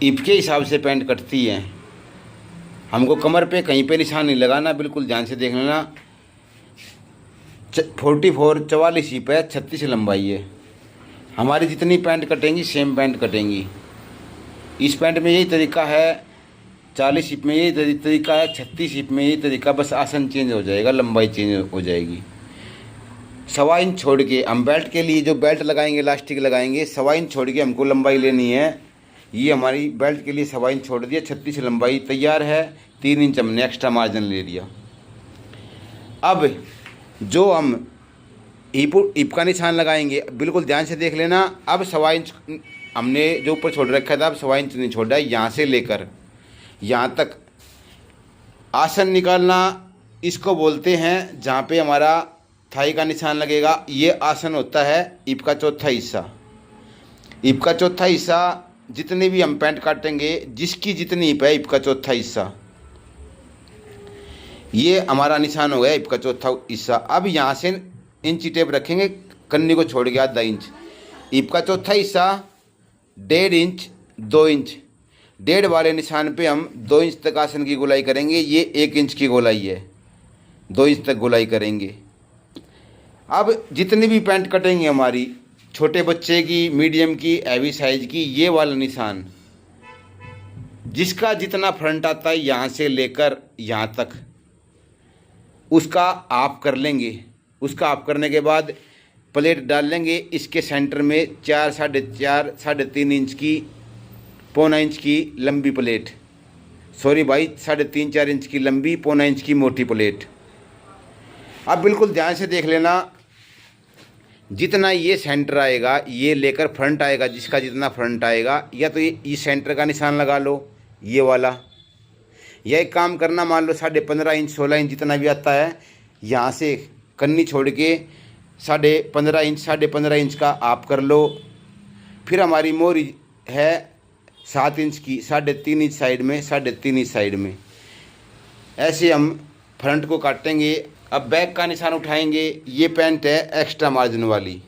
ईप के हिसाब से पैंट कटती है। हमको कमर पे कहीं पे निशान नहीं लगाना, बिल्कुल ध्यान से देख लेना। 44 ईप है, 36 लंबाई है। हमारी जितनी पैंट कटेंगी सेम पैंट कटेंगी। इस पैंट में यही तरीका है, 40 ईप में यही तरीका है, 36 ईप में यही तरीका, बस आसन चेंज हो जाएगा, लंबाई चेंज हो जाएगी। 1.25 इंच छोड़ के हम बेल्ट के लिए जो बेल्ट लगाएंगे, इलास्टिक लगाएंगे, 1.25 इंच छोड़ के हमको लंबाई लेनी है। ये हमारी बेल्ट के लिए 1.25 इंच छोड़ दिया, 36 लंबाई तैयार है। 3 इंच हमने एक्स्ट्रा मार्जिन ले लिया। अब जो हम ईप का निशान लगाएंगे, बिल्कुल ध्यान से देख लेना। अब 1.25 इंच हमने जो ऊपर छोड़ रखा था, अब 1.25 इंच नहीं छोड़ा है। यहाँ से लेकर यहाँ तक आसन निकालना, इसको बोलते हैं जहाँ पे हमारा थाई का निशान लगेगा। ये आसन होता है ईप का चौथा हिस्सा। ईप का चौथा हिस्सा जितने भी हम पैंट काटेंगे, जिसकी जितनी ईप है, ईप का चौथा हिस्सा, ये हमारा निशान हो गया ईप का चौथा हिस्सा। अब यहाँ से इंची टेप रखेंगे, कन्नी को छोड़ के 0.5 इंच। ईप का चौथा हिस्सा 1.5 इंच, 2 इंच। 1.5 वाले निशान पे हम 2 इंच तक आसन की गोलाई करेंगे। ये 1 इंच की गोलाई है, 2 इंच तक गोलाई करेंगे। अब जितनी भी पैंट कटेंगे हमारी, छोटे बच्चे की, मीडियम की, हैवी साइज की, ये वाला निशान, जिसका जितना फ्रंट आता है यहाँ से लेकर यहाँ तक, उसका आप कर लेंगे। उसका आप करने के बाद प्लेट डाल लेंगे। इसके सेंटर में 4, 4.5, 3.5 इंच की, 0.25 इंच की लंबी प्लेट, सॉरी भाई, 3.5, 4 इंच की लंबी, 0.25 इंच की मोटी प्लेट। अब बिल्कुल ध्यान से देख लेना, जितना ये सेंटर आएगा, ये लेकर फ्रंट आएगा, जिसका जितना फ्रंट आएगा, या तो ये इस सेंटर का निशान लगा लो, ये वाला, या एक काम करना, मान लो 15.5 इंच, 16 इंच जितना भी आता है, यहाँ से कन्नी छोड़ के 15.5 इंच का आप कर लो। फिर हमारी मोरी है 7 इंच की, 3.5 इंच साइड में, 3.5 इंच साइड में, ऐसे हम फ्रंट को काटेंगे। अब बैक का निशान उठाएंगे। ये पैंट है एक्स्ट्रा मार्जिन वाली।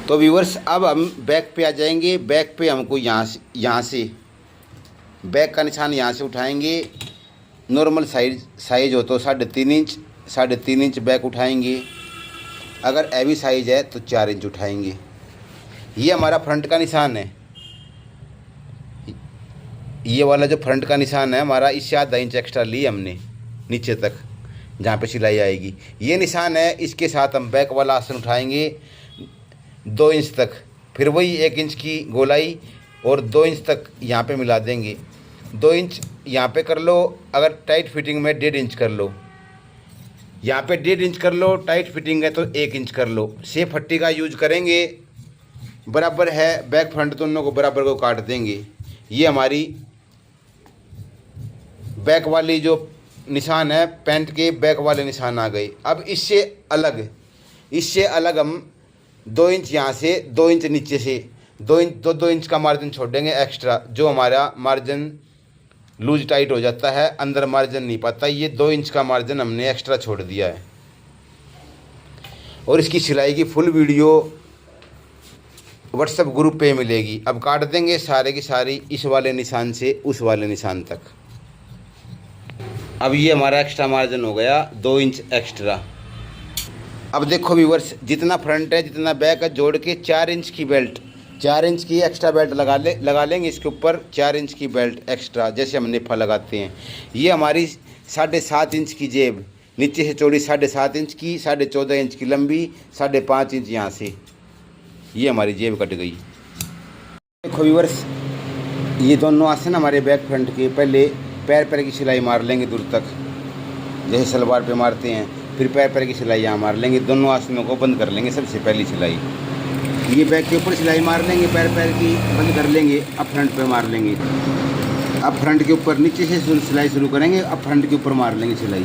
तो व्यूअर्स, अब हम बैक पे आ जाएंगे। बैक पे हमको यहाँ से बैक का निशान यहाँ से उठाएंगे। नॉर्मल साइज हो तो 3.5 इंच, 3.5 इंच बैक उठाएंगे। अगर हैवी साइज है तो 4 इंच उठाएंगे। ये हमारा फ्रंट का निशान है। ये वाला जो फ्रंट का निशान है हमारा, इससे 0.5 इंच एक्स्ट्रा लिए हमने नीचे तक, जहाँ पे सिलाई आएगी। ये निशान है, इसके साथ हम बैक वाला आसन उठाएंगे 2 इंच तक। फिर वही 1 इंच की गोलाई और 2 इंच तक यहाँ पे मिला देंगे। 2 इंच यहाँ पे कर लो, अगर टाइट फिटिंग में 1.5 इंच कर लो। यहाँ पे 1.5 इंच कर लो, टाइट फिटिंग है तो 1 इंच कर लो। सेफ पट्टी का यूज करेंगे, बराबर है, बैक फ्रंट दोनों को बराबर को काट देंगे। ये हमारी बैक वाली जो निशान है, पैंट के बैक वाले निशान आ गए। अब इससे अलग हम 2 इंच यहाँ से, 2 इंच नीचे से, 2 इंच का मार्जिन छोड़ देंगे एक्स्ट्रा। जो हमारा मार्जिन लूज टाइट हो जाता है, अंदर मार्जिन नहीं पाता, ये 2 इंच का मार्जिन हमने एक्स्ट्रा छोड़ दिया है। और इसकी सिलाई की फुल वीडियो व्हाट्सएप ग्रुप पे मिलेगी। अब काट देंगे सारे की सारी, इस वाले निशान से उस वाले निशान तक। अब ये हमारा एक्स्ट्रा मार्जिन हो गया 2 इंच एक्स्ट्रा। अब देखो व्यूअर्स, जितना फ्रंट है जितना बैक है, जोड़ के 4 इंच की बेल्ट, 4 इंच की एक्स्ट्रा बेल्ट लगा लेंगे इसके ऊपर। 4 इंच की बेल्ट एक्स्ट्रा, जैसे हम नेफा लगाते हैं। ये हमारी 7.5 इंच की जेब, नीचे से चौड़ी 7.5 इंच की, 14.5 इंच की लंबी, 5.5 इंच यहाँ से, ये हमारी जेब कट गई। देखो व्यूअर्स, ये दोनों आसन हमारे बैक फ्रंट के। पहले पैर की सिलाई मार लेंगे दूर तक, जैसे सलवार पे मारते हैं। फिर पैर की सिलाई यहाँ मार लेंगे। दोनों आसनों को बंद कर लेंगे। सबसे पहली सिलाई ये बैक के ऊपर सिलाई मार लेंगे, पैर की बंद कर लेंगे। अब फ्रंट पे मार लेंगे। अब फ्रंट के ऊपर नीचे से सिलाई शुरू करेंगे। अब फ्रंट के ऊपर मार लेंगे सिलाई।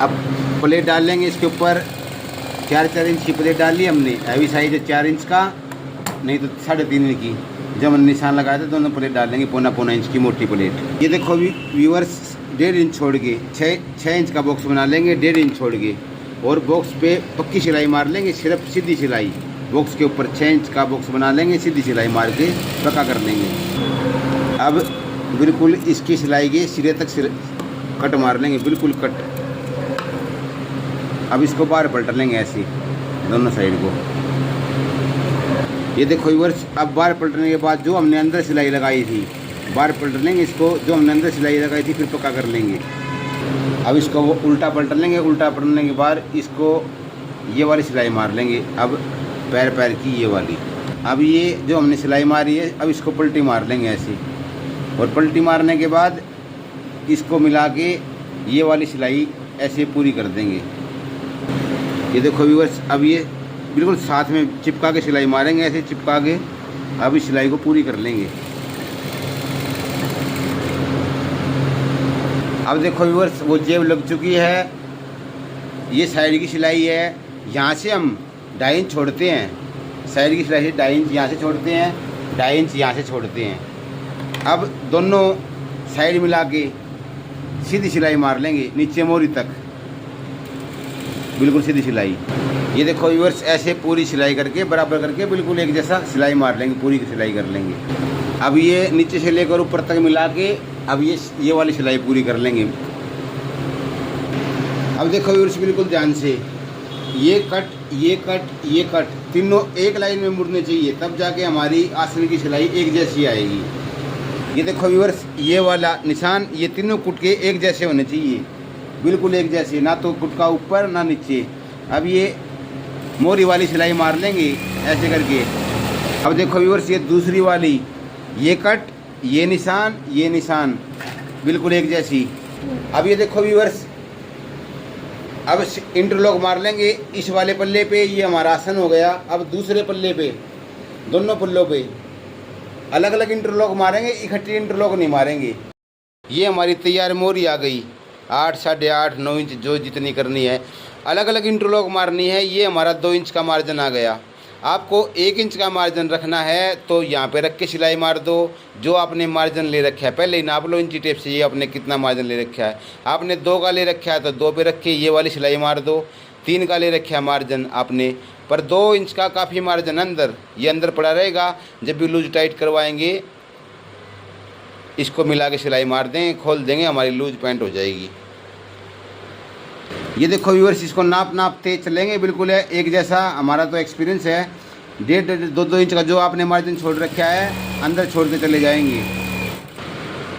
अब प्लेट डाल लेंगे इसके ऊपर। 4 इंच की प्लेट डाल ली हमने। हैवी साइज है 4 इंच का, नहीं तो 3.5 इंच की। जब हम निशान लगाए थे दोनों प्लेट डाल लेंगे, 0.25 इंच की मोटी प्लेट। ये देखो व्यूअर्स, 1.5 इंच छोड़ के 6 इंच का बॉक्स बना लेंगे, 1.5 इंच छोड़ के। और बॉक्स पे पक्की सिलाई मार लेंगे, सिर्फ सीधी सिलाई। बॉक्स के ऊपर 6 इंच का बॉक्स बना लेंगे, सीधी सिलाई मार के पक्का कर लेंगे। अब बिल्कुल इसकी सिलाई के सिरे तक कट मार लेंगे, बिल्कुल कट। अब इसको बाहर पलट लेंगे ऐसे दोनों साइड को। ये देखो व्यूअर्स, अब बाहर पलटने के बाद जो हमने अंदर सिलाई लगाई थी, बाहर पलट लेंगे इसको, जो हमने अंदर सिलाई लगाई थी फिर पक्का कर लेंगे। अब इसको वो उल्टा पलट लेंगे, उल्टा पलटने के बाद इसको ये वाली सिलाई मार लेंगे। अब पैर पैर की ये वाली, अब ये जो हमने सिलाई मारी है अब इसको पलटी मार लेंगे ऐसे, और पलटी मारने के बाद इसको मिला के ये वाली सिलाई ऐसे पूरी कर देंगे। ये देखो व्यूअर्स, अब ये बिल्कुल साथ में चिपका के सिलाई मारेंगे, ऐसे चिपका के अब इस सिलाई को पूरी कर लेंगे। अब देखो व्यूअर्स, वो जेब लग चुकी है, ये साइड की सिलाई है, यहाँ से हम 2.5 इंच छोड़ते हैं, साइड की सिलाई से 2.5 इंच यहाँ से छोड़ते हैं, 2.5 इंच यहाँ से छोड़ते हैं। अब दोनों साइड मिला के सीधी सिलाई मार लेंगे नीचे मोरी तक, बिल्कुल सीधी सिलाई। ये देखो व्यूअर्स, ऐसे पूरी सिलाई करके बराबर करके बिल्कुल एक जैसा सिलाई मार लेंगे, पूरी की सिलाई कर लेंगे। अब ये नीचे से लेकर ऊपर तक मिला के अब ये वाली सिलाई पूरी कर लेंगे। अब देखो व्यूअर्स, बिल्कुल ध्यान से ये कट ये कट ये कट तीनों एक लाइन में मुड़ने चाहिए, तब जाके हमारी आसन की सिलाई एक जैसी आएगी। ये देखो व्यूअर्स, ये वाला निशान, ये तीनों कुटके एक जैसे होने चाहिए, बिल्कुल एक जैसे, ना तो कुटका ऊपर ना नीचे। अब ये मोरी वाली सिलाई मार लेंगे ऐसे करके। अब देखो व्यूअर्स, ये दूसरी वाली, ये कट ये निशान बिल्कुल एक जैसी। अब ये देखो व्यूअर्स, अब इंटरलॉक मार लेंगे इस वाले पल्ले पे, ये हमारा आसन हो गया। अब दूसरे पल्ले पे, दोनों पल्लों पे अलग अलग इंटरलॉक मारेंगे, इकट्ठी इंटरलॉक नहीं मारेंगे। ये हमारी तैयार मोरी आ गई, 8, 8.5, 9 इंच जो जितनी करनी है, अलग अलग इंटरलॉक मारनी है। ये हमारा 2 इंच का मार्जिन आ गया। आपको 1 इंच का मार्जिन रखना है तो यहाँ पे रख के सिलाई मार दो। जो आपने मार्जिन ले रखा है पहले ही नाप लो इंची टेप से, ये आपने कितना मार्जिन ले रखा है। आपने 2 का ले रखा है तो 2 पे रख के ये वाली सिलाई मार दो। 3 का ले रखा है मार्जिन आपने, पर 2 इंच का काफ़ी मार्जिन अंदर, ये अंदर पड़ा रहेगा। जब भी लूज टाइट करवाएंगे इसको मिला के सिलाई मार देंगे, खोल देंगे, हमारी लूज पैंट हो जाएगी। ये देखो व्यूअर्स, इसको नापते चलेंगे, बिल्कुल है एक जैसा। हमारा तो एक्सपीरियंस है, 1.5-2 इंच का जो आपने मार्जिन छोड़ रखा है अंदर छोड़ के चले जाएंगे।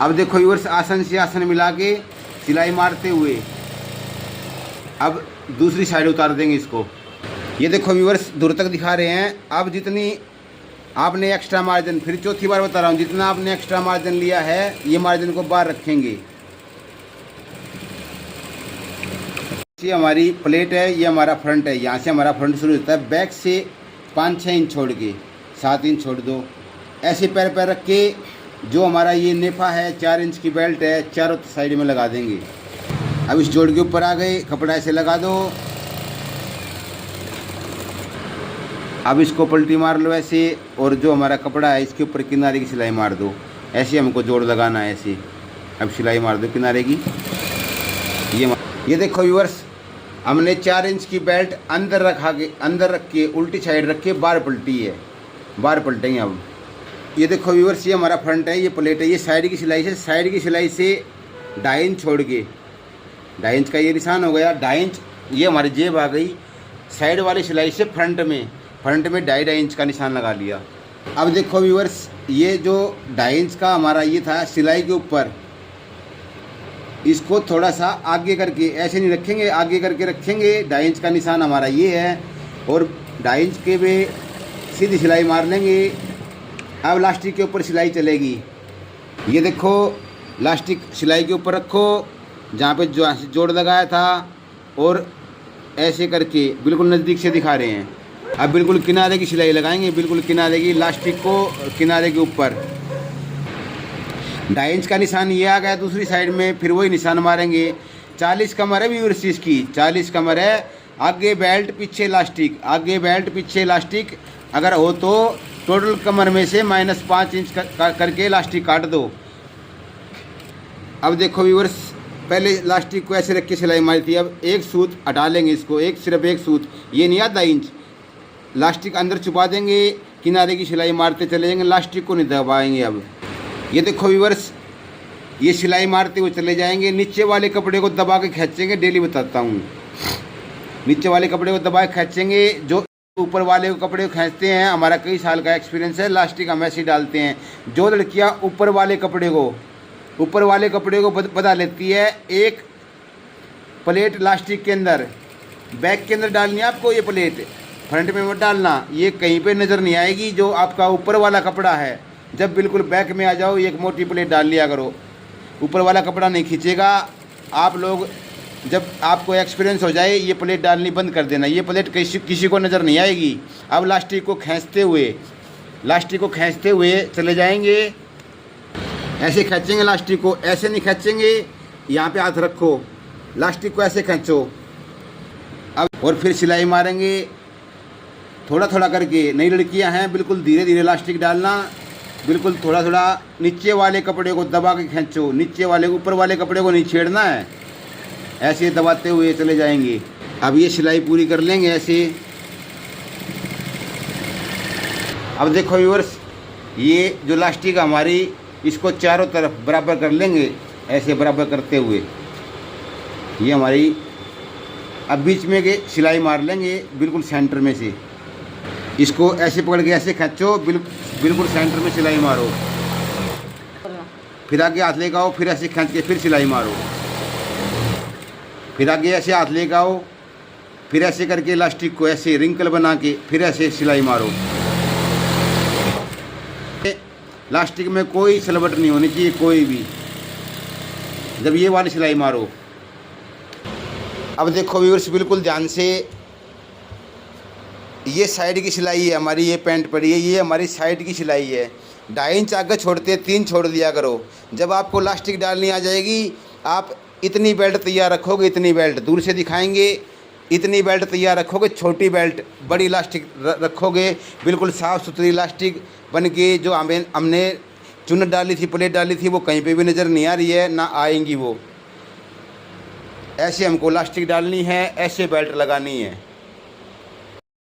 अब देखो व्यूअर्स, आसन से आसन मिला के सिलाई मारते हुए अब दूसरी साइड उतार देंगे इसको। ये देखो व्यूअर्स, दूर तक दिखा रहे हैं। अब जितनी आपने एक्स्ट्रा मार्जिन, फिर चौथी बार बता रहा हूँ, जितना आपने एक्स्ट्रा मार्जिन लिया है ये मार्जिन को बाहर रखेंगे। ये हमारी प्लेट है, ये हमारा फ्रंट है, यहाँ से हमारा फ्रंट शुरू होता है। बैक से 5-6 इंच छोड़ के 7 इंच छोड़ दो, ऐसे पैर पैर रख के जो हमारा ये नेफा है 4 इंच की बेल्ट है, चारों साइड में लगा देंगे। अब इस जोड़ के ऊपर आ गए, कपड़ा ऐसे लगा दो। अब इसको पलटी मार लो ऐसे, और जो हमारा कपड़ा है इसके ऊपर किनारे की सिलाई मार दो। ऐसे हमको जोड़ लगाना है ऐसे। अब सिलाई मार दो किनारे की। ये देखो व्यूअर्स, हमने 4 इंच की बेल्ट अंदर रख के उल्टी साइड रख के बाहर पलटी है, बाहर पलटेंगे। अब ये देखो व्यूअर्स, ये हमारा फ्रंट है, ये प्लेट है, ये साइड की सिलाई से 2.5 इंच छोड़ के 2.5 इंच का ये निशान हो गया। 2.5 इंच ये हमारी जेब आ गई। साइड वाली सिलाई से फ्रंट में 2.5 इंच का निशान लगा लिया। अब देखो व्यूअर्स, ये जो 2.5 इंच का हमारा ये था सिलाई के ऊपर, इसको थोड़ा सा आगे करके, ऐसे नहीं रखेंगे, आगे करके रखेंगे। 2.5 इंच का निशान हमारा ये है, और 2.5 इंच के पे सीधी सिलाई मार लेंगे। अब लास्टिक के ऊपर सिलाई चलेगी। ये देखो, लास्टिक सिलाई के ऊपर रखो जहाँ पे जोड़ लगाया था, और ऐसे करके बिल्कुल नज़दीक से दिखा रहे हैं। अब बिल्कुल किनारे की सिलाई लगाएंगे, बिल्कुल किनारे की, लास्टिक को किनारे के ऊपर। 2.5 इंच का निशान ये आ गया दूसरी साइड में, फिर वही निशान मारेंगे। 40 कमर है व्यूअर्स इसकी, 40 कमर है। आगे बेल्ट पीछे लास्टिक, आगे बेल्ट पीछे लास्टिक, अगर हो तो टोटल कमर में से -5 इंच करके लास्टिक काट दो। अब देखो व्यूअर्स, पहले लास्टिक को ऐसे रख के सिलाई मारी थी, अब एक सूत हटा लेंगे इसको, सिर्फ एक सूत, ये नहीं आता 2.5 इंच, लास्टिक अंदर छुपा देंगे, किनारे की सिलाई मारते चले जाएंगे, लास्टिक को नहीं दबाएंगे। अब ये देखो व्यूअर्स, ये सिलाई मारते हुए चले जाएंगे, नीचे वाले कपड़े को दबा के खींचेंगे। डेली बताता हूँ, नीचे वाले कपड़े को दबा के खींचेंगे। जो ऊपर वाले कपड़े को खींचते हैं, हमारा कई साल का एक्सपीरियंस है, लास्टिक हम ऐसे ही डालते हैं। जो लड़कियाँ ऊपर वाले कपड़े को बता लेती है, एक प्लेट लास्टिक के अंदर, बैक के अंदर डालनी है आपको। ये प्लेट फ्रंट में मत डालना, ये कहीं पे नज़र नहीं आएगी। जो आपका ऊपर वाला कपड़ा है, जब बिल्कुल बैक में आ जाओ, एक मोटी प्लेट डाल लिया करो। ऊपर वाला कपड़ा नहीं खींचेगा। आप लोग जब आपको एक्सपीरियंस हो जाए, ये प्लेट डालनी बंद कर देना। ये प्लेट किसी को नज़र नहीं आएगी। अब लास्टिक को खींचते हुए चले जाएंगे। ऐसे खींचेंगे लास्टिक को, ऐसे नहीं खींचेंगे। यहाँ पे हाथ रखो, लास्टिक को ऐसे खींचो। अब और फिर सिलाई मारेंगे थोड़ा थोड़ा करके। नई लड़कियां हैं, बिल्कुल धीरे धीरे लास्टिक डालना, बिल्कुल थोड़ा थोड़ा। नीचे वाले कपड़े को दबा के खींचो, नीचे वाले, ऊपर वाले कपड़े को नहीं छेड़ना है। ऐसे दबाते हुए चले जाएंगे। अब ये सिलाई पूरी कर लेंगे ऐसे। अब देखो व्यूअर्स, ये जो लास्टिक हमारी, इसको चारों तरफ बराबर कर लेंगे, ऐसे बराबर करते हुए। ये हमारी, अब बीच में के सिलाई मार लेंगे बिल्कुल सेंटर में से। इसको ऐसे पकड़ के ऐसे खींचो, बिल्कुल सेंटर में सिलाई मारो। फिर आगे हाथ लेके आओ, फिर ऐसे खींच के फिर सिलाई मारो। फिर आगे ऐसे हाथ लेके आओ, फिर ऐसे करके लास्टिक को ऐसे रिंकल बना के फिर ऐसे सिलाई मारो। लास्टिक में कोई सलवट नहीं होनी चाहिए, कोई भी, जब ये वाली सिलाई मारो। अब देखो व्यूअर्स, बिल्कुल ध्यान से, ये साइड की सिलाई है हमारी, ये पैंट पड़ी है, ये हमारी साइड की सिलाई है। 2.5 इंच आगे छोड़ते, 3 छोड़ दिया करो। जब आपको लास्टिक डालनी आ जाएगी, आप इतनी बेल्ट तैयार रखोगे, इतनी बेल्ट दूर से दिखाएंगे, इतनी बेल्ट तैयार रखोगे, छोटी बेल्ट, बड़ी लास्टिक रखोगे, बिल्कुल साफ़ सुथरी लास्टिक बन के। जो हमने चुन्नट डाली थी, प्लेट डाली थी, वो कहीं पे भी नज़र नहीं आ रही है, ना आएंगी वो। ऐसे हमको लास्टिक डालनी है, ऐसे बेल्ट लगानी है।